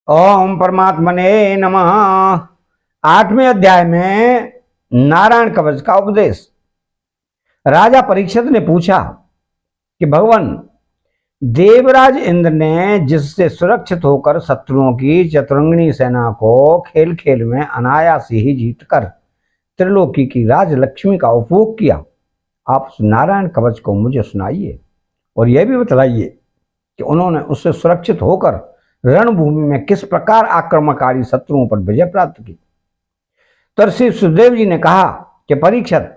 ओम परमात्मने नमः। 8वें अध्याय में नारायण कवच का उपदेश। राजा परीक्षित ने पूछा कि भगवान, देवराज इंद्र ने जिससे सुरक्षित होकर शत्रुओं की चतुरंगिणी सेना को खेल खेल में अनायास ही जीतकर त्रिलोकी की राजलक्ष्मी का उपभोग किया, आप उस नारायण कवच को मुझे सुनाइए और यह भी बतलाइए कि उन्होंने उससे सुरक्षित होकर रणभूमि में किस प्रकार आक्रमणकारी शत्रुओं पर विजय प्राप्त की। तो श्री सुखदेव जी ने कहा कि परीक्षित,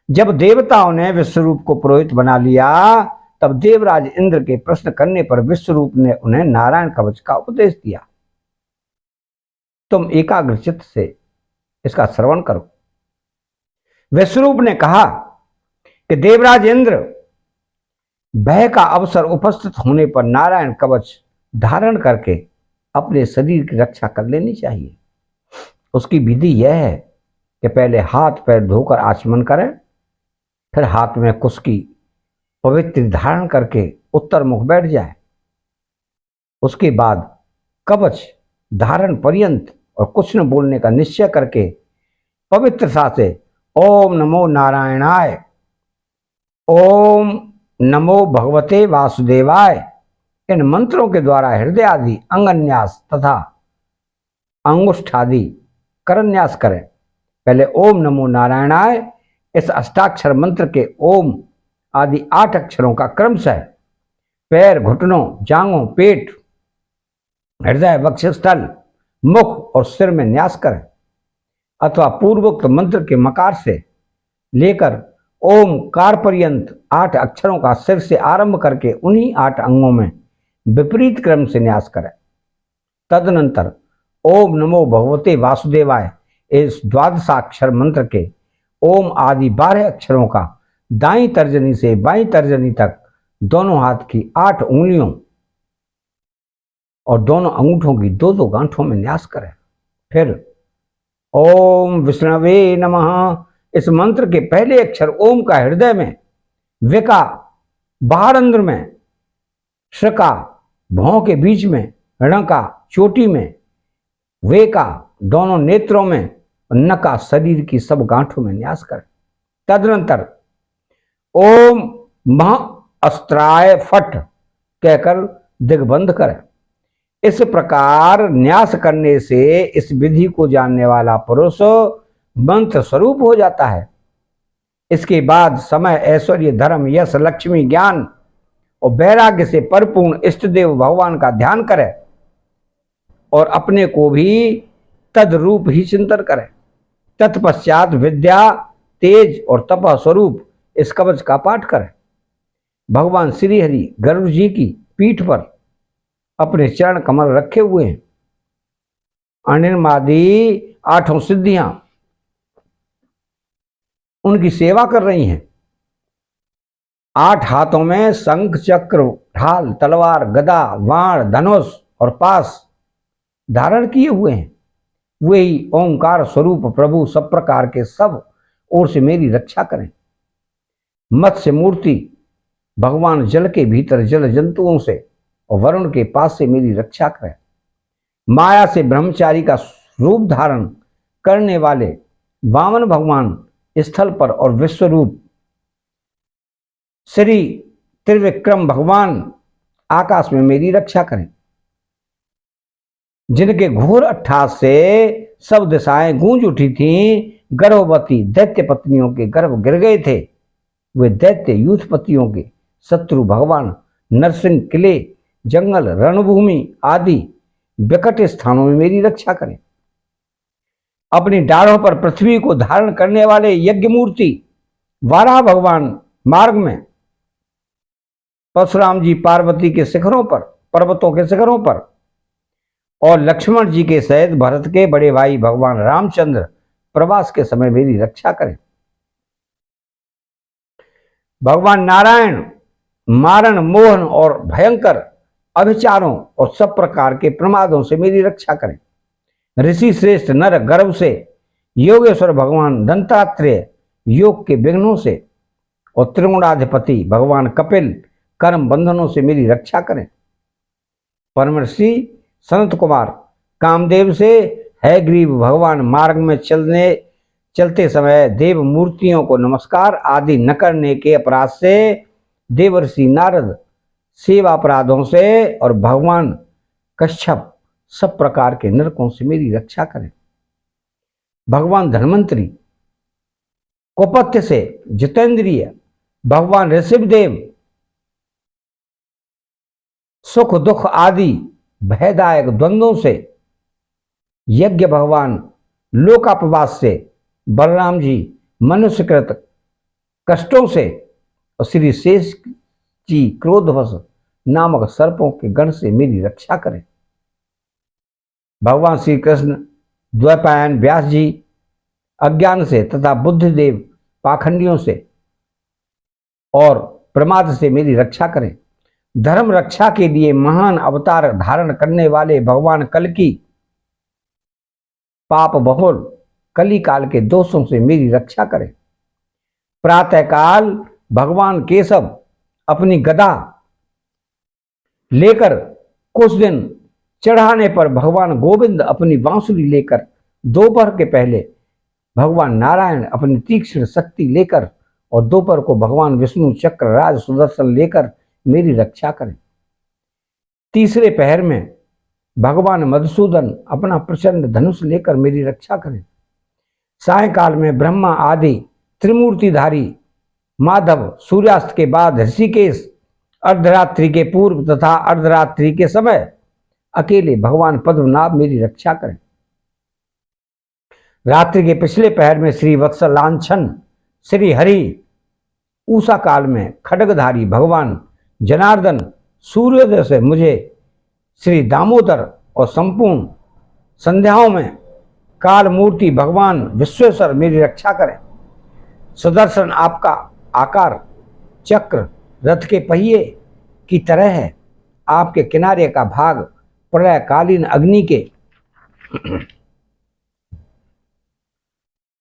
जब देवताओं ने विश्वरूप को पुरोहित बना लिया तब देवराज इंद्र के प्रश्न करने पर विश्वरूप ने उन्हें नारायण कवच का उपदेश दिया। तुम एकाग्रचित्त से इसका श्रवण करो। विश्वरूप ने कहा कि देवराज इंद्र, भय का अवसर उपस्थित होने पर नारायण कवच धारण करके अपने शरीर की रक्षा कर लेनी चाहिए। उसकी विधि यह है कि पहले हाथ पैर धोकर आचमन करें, फिर हाथ में कुश की पवित्र धारण करके उत्तर मुख बैठ जाए। उसके बाद कवच धारण पर्यंत और कुछ न बोलने का निश्चय करके पवित्रता से ओम नमो नारायणाय, ओम नमो भगवते वासुदेवाय, इन मंत्रों के द्वारा हृदय आदि अंगन्यास तथा अंगुष्ठादि करन्यास करें। पहले ओम नमो नारायणाय इस अष्टाक्षर मंत्र के ओम आदि 8 अक्षरों का क्रमशः पैर, घुटनों, जांघों, पेट, हृदय, वक्षस्थल, मुख और सिर में न्यास करें, अथवा पूर्वोक्त मंत्र के मकार से लेकर ओमकार पर्यंत 8 अक्षरों का सिर से आरंभ करके उन्हीं 8 अंगों में विपरीत क्रम से न्यास करें। तदनंतर ओम नमो भगवते वासुदेवाय इस द्वादशाक्षर मंत्र के ओम आदि 12 अक्षरों का दाईं तर्जनी से बाईं तर्जनी तक दोनों हाथ की 8 उंगलियों और दोनों अंगूठों की 2-2 गांठों में न्यास करें। फिर ओम विष्णवे नमः इस मंत्र के पहले अक्षर ओम का हृदय में, विका बाहर अंदर में, श्रका भौं के बीच में, णका चोटी में, वेका दोनों नेत्रों में, नका शरीर की सब गांठों में न्यास करें। तदनंतर ओम मह अस्त्राय फट कहकर दिग्बंध करें। इस प्रकार न्यास करने से इस विधि को जानने वाला पुरुष मंत्र स्वरूप हो जाता है। इसके बाद समय, ऐश्वर्य, धर्म, यश, लक्ष्मी, ज्ञान और वैराग्य से परिपूर्ण इष्ट देव भगवान का ध्यान करें और अपने को भी तद रूप ही चिंतन करें। तत्पश्चात विद्या, तेज और तप स्वरूप इस कवच का पाठ करें। भगवान श्री हरि गरुड़ जी की पीठ पर अपने चरण कमल रखे हुए हैं। अनिर्मादी 8 सिद्धियां उनकी सेवा कर रही हैं। 8 हाथों में शंख, चक्र, ढाल, तलवार, गदा, बाण, धनुष और पास धारण किए हुए हैं। वे ही ओंकार स्वरूप प्रभु सब प्रकार के सब ओर से मेरी रक्षा करें। मत्स्य मूर्ति भगवान जल के भीतर जल जंतुओं से और वरुण के पास से मेरी रक्षा करें। माया से ब्रह्मचारी का रूप धारण करने वाले वामन भगवान स्थल पर और विश्वरूप श्री त्रिविक्रम भगवान आकाश में मेरी रक्षा करें। जिनके घोर अट्टहास से सब दिशाएं गूंज उठी थीं, गर्भवती दैत्य पत्नियों के गर्भ गिर गए थे। वे दैत्य यूथपतियों के शत्रु भगवान नरसिंह किले, जंगल, रणभूमि आदि विकट स्थानों में मेरी रक्षा करें। अपनी डाढ़ों पर पृथ्वी को धारण करने वाले यज्ञ मूर्ति वाराह भगवान मार्ग में, परशुराम जी पार्वती के शिखरों पर, पर्वतों के शिखरों पर और लक्ष्मण जी के सहित भरत के बड़े भाई भगवान रामचंद्र प्रवास के समय मेरी रक्षा करें। भगवान नारायण मारण, मोहन और भयंकर अभिचारों और सब प्रकार के प्रमादों से मेरी रक्षा करें। ऋषि श्रेष्ठ नर गर्भ से, योगेश्वर भगवान दंतात्रेय योग के विघ्नों से और त्रिगुणाधिपति भगवान कपिल कर्म बंधनों से मेरी रक्षा करें। परमर्षि सनत कुमार कामदेव से, है ग्रीव भगवान मार्ग में चलते समय देव मूर्तियों को नमस्कार आदि न करने के अपराध से, देवर्षि नारद सेवा अपराधों से और भगवान कश्यप सब प्रकार के नरकों से मेरी रक्षा करें। भगवान धन्वंतरी कोपथ्य से, जितेंद्रिय भगवान ऋषभदेव सुख दुख आदि भयदायक द्वंद्वों से, यज्ञ भगवान लोकापवास से, बलराम जी मनुष्यकृत कष्टों से और श्री शेष जी क्रोधवश नामक सर्पों के गण से मेरी रक्षा करें। भगवान श्री कृष्ण द्वैपायन व्यास जी अज्ञान से तथा बुद्धिदेव पाखंडियों से और प्रमाद से मेरी रक्षा करें। धर्म रक्षा के लिए महान अवतार धारण करने वाले भगवान कल की पाप बहुल कली काल के दोषों से मेरी रक्षा करें। प्रातःकाल भगवान केशव अपनी गदा लेकर, कुछ दिन चढ़ाने पर भगवान गोविंद अपनी बांसुरी लेकर, दोपहर के पहले भगवान नारायण अपनी तीक्ष्ण शक्ति लेकर और दोपहर को भगवान विष्णु चक्र राज सुदर्शन लेकर मेरी रक्षा करें। तीसरे पहर में भगवान मधुसूदन अपना प्रचंड धनुष लेकर मेरी रक्षा करें। सायंकाल में ब्रह्मा आदि त्रिमूर्तिधारी माधव सूर्यास्त के बाद ऋषिकेश, अर्धरात्रि के पूर्व तथा अर्धरात्रि के समय अकेले भगवान पद्मनाभ मेरी रक्षा करें। रात्रि के पिछले पहर में श्री वत्सल लांछन श्री हरि, उषा काल में खड्गधारी भगवान जनार्दन, सूर्योदय से मुझे श्री दामोदर और संपूर्ण संध्याओं में काल मूर्ति भगवान विश्वेश्वर मेरी रक्षा करें। सुदर्शन आपका आकार चक्र रथ के पहिए की तरह है, आपके किनारे का भाग प्रलयकालीन अग्नि के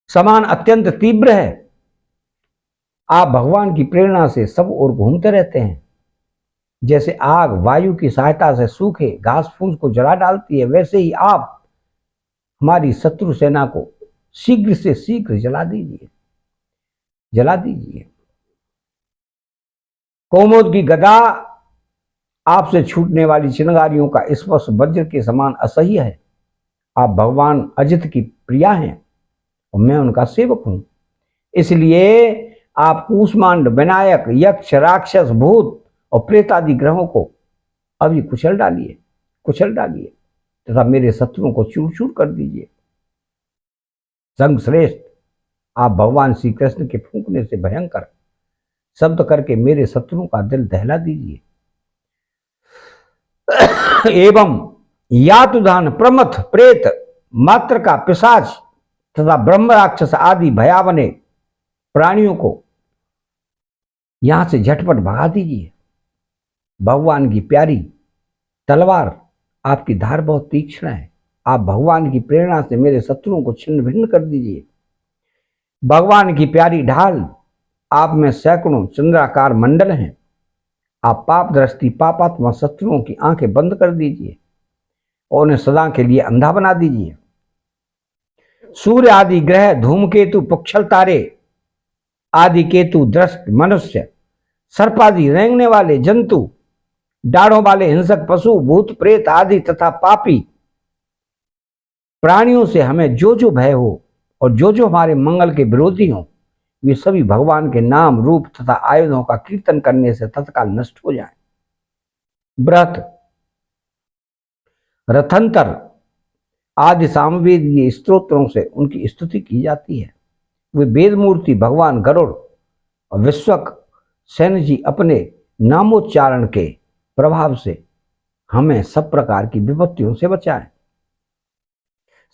समान अत्यंत तीव्र है। आप भगवान की प्रेरणा से सब ओर घूमते रहते हैं। जैसे आग वायु की सहायता से सूखे घास फूस को जला डालती है, वैसे ही आप हमारी शत्रु सेना को शीघ्र से शीघ्र जला दीजिए। कौमोद की गदा आपसे छूटने वाली चिनगारियों का स्पर्श वज्र के समान असह्य है। आप भगवान अजित की प्रिया हैं और मैं उनका सेवक हूं, इसलिए आप कूष्मांड, विनायक, यक्ष, राक्षस, भूत और प्रेत आदि ग्रहों को अभी कुचल डालिए तथा मेरे शत्रुओं को चूर चूर कर दीजिए। संग श्रेष्ठ, आप भगवान श्री कृष्ण के फूंकने से भयंकर शब्द करके मेरे शत्रुओं का दिल दहला दीजिए। एवं यातुधान, प्रमथ, प्रेत, मात्र का पिशाच तथा ब्रह्म राक्षस आदि भयावने प्राणियों को यहां से झटपट भगा दीजिए। भगवान की प्यारी तलवार, आपकी धार बहुत तीक्ष्ण है। आप भगवान की प्रेरणा से मेरे शत्रुओं को छिन्न भिन्न कर दीजिए। भगवान की प्यारी ढाल, आप में सैकड़ों चंद्राकार मंडल हैं। आप पाप दृष्टि पापात्मा शत्रुओं की आंखें बंद कर दीजिए और उन्हें सदा के लिए अंधा बना दीजिए। सूर्य आदि ग्रह, धूमकेतु, पुच्छल तारे आदि केतु, दृष्ट मनुष्य, सर्प आदि रेंगने वाले जंतु, डाढ़ों वाले हिंसक पशु, भूत प्रेत आदि तथा पापी प्राणियों से हमें जो जो भय हो और जो जो हमारे मंगल के विरोधी हों, वे सभी भगवान के नाम, रूप तथा आयुधों का कीर्तन करने से तत्काल नष्ट हो जाएं। व्रत, रथंतर आदि सामवेदीय स्तोत्रों से उनकी स्तुति की जाती है। वे वेद मूर्ति भगवान गरुड़ और विश्वक सेन जी अपने नामोच्चारण के प्रभाव से हमें सब प्रकार की विपत्तियों से बचाएं।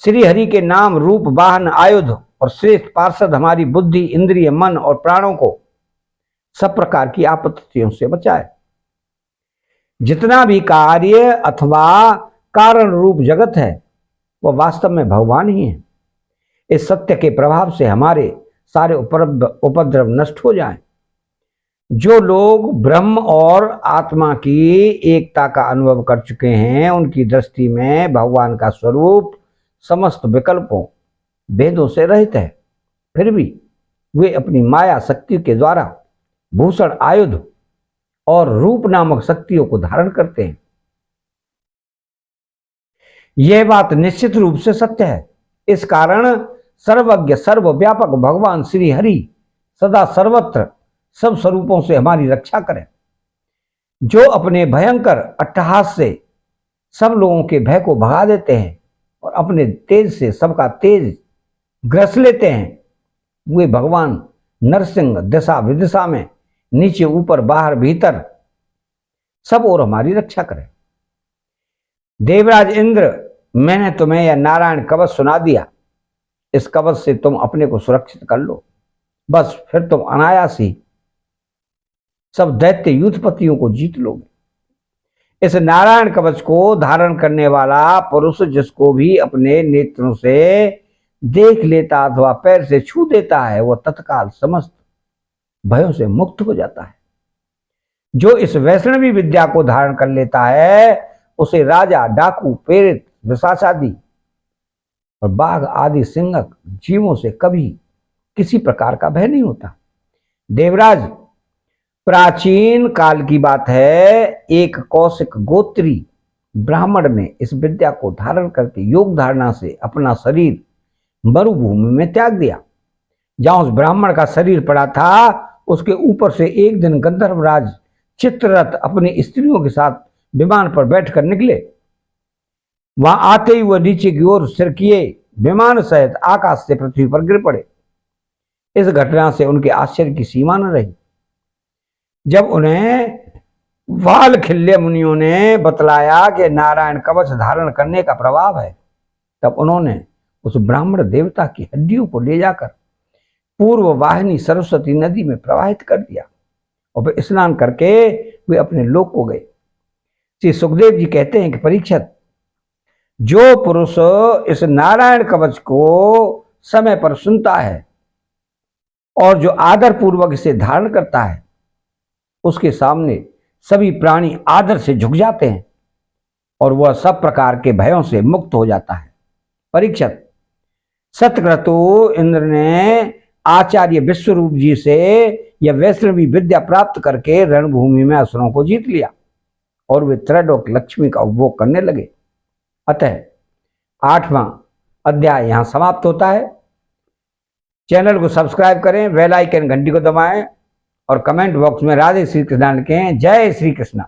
श्री हरि के नाम, रूप, वाहन, आयुध और श्रेष्ठ पार्षद हमारी बुद्धि, इंद्रिय, मन और प्राणों को सब प्रकार की आपत्तियों से बचाए। जितना भी कार्य अथवा कारण रूप जगत है वह वास्तव में भगवान ही है। इस सत्य के प्रभाव से हमारे सारे उपद्रव नष्ट हो जाएं। जो लोग ब्रह्म और आत्मा की एकता का अनुभव कर चुके हैं, उनकी दृष्टि में भगवान का स्वरूप समस्त विकल्पों भेदों से रहित है। फिर भी वे अपनी माया शक्ति के द्वारा भूषण, आयुध और रूप नामक शक्तियों को धारण करते हैं। यह बात निश्चित रूप से सत्य है। इस कारण सर्वज्ञ सर्वव्यापक भगवान श्री हरि सदा सर्वत्र सब स्वरूपों से हमारी रक्षा करें। जो अपने भयंकर अट्टहास से सब लोगों के भय को भगा देते हैं और अपने तेज से सबका तेज ग्रस लेते हैं, वे भगवान नरसिंह दिशा विदिशा में नीचे ऊपर बाहर भीतर सब और हमारी रक्षा करें। देवराज इंद्र, मैंने तुम्हें यह नारायण कवच सुना दिया। इस कवच से तुम अपने को सुरक्षित कर लो, बस फिर तुम अनायास ही सब दैत्य युद्धपतियों को जीत लोगे। इस नारायण कवच को धारण करने वाला पुरुष जिसको भी अपने नेत्रों से देख लेता अथवा पैर से छू देता है, वह तत्काल समस्त भयों से मुक्त हो जाता है। जो इस वैष्णवी विद्या को धारण कर लेता है, उसे राजा, डाकू, प्रेत, पिशाचादि और बाघ आदि सिंहक जीवों से कभी किसी प्रकार का भय नहीं होता। देवराज, प्राचीन काल की बात है, एक कौशिक गोत्री ब्राह्मण ने इस विद्या को धारण करके योग धारणा से अपना शरीर मरुभूमि में त्याग दिया। जहां उस ब्राह्मण का शरीर पड़ा था, उसके ऊपर से एक दिन गंधर्वराज चित्ररथ अपनी स्त्रियों के साथ विमान पर बैठकर निकले। वहां आते ही वह नीचे की ओर सिर किए विमान सहित आकाश से पृथ्वी पर गिर पड़े। इस घटना से उनके आश्चर्य की सीमा न रही। जब उन्हें वालखिल्य मुनियों ने बतलाया कि नारायण कवच धारण करने का प्रभाव है, तब उन्होंने उस ब्राह्मण देवता की हड्डियों को ले जाकर पूर्व वाहिनी सरस्वती नदी में प्रवाहित कर दिया और फिर स्नान करके वे अपने लोक को गए। श्री सुखदेव जी कहते हैं कि परीक्षित, जो पुरुष इस नारायण कवच को समय पर सुनता है और जो आदर पूर्वक इसे धारण करता है, उसके सामने सभी प्राणी आदर से झुक जाते हैं और वह सब प्रकार के भयों से मुक्त हो जाता है। परीक्षित, सतक्रतु इंद्र ने आचार्य विश्वरूप जी से यह वैष्णवी विद्या प्राप्त करके रणभूमि में असुरों को जीत लिया और वे त्रैलोक लक्ष्मी का उपभोग करने लगे। अतः 8वां अध्याय यहां समाप्त होता है। चैनल को सब्सक्राइब करें, बेल आइकन घंटी को दबाएं और कमेंट बॉक्स में राधे श्री कृष्ण लिखें। जय श्री कृष्ण।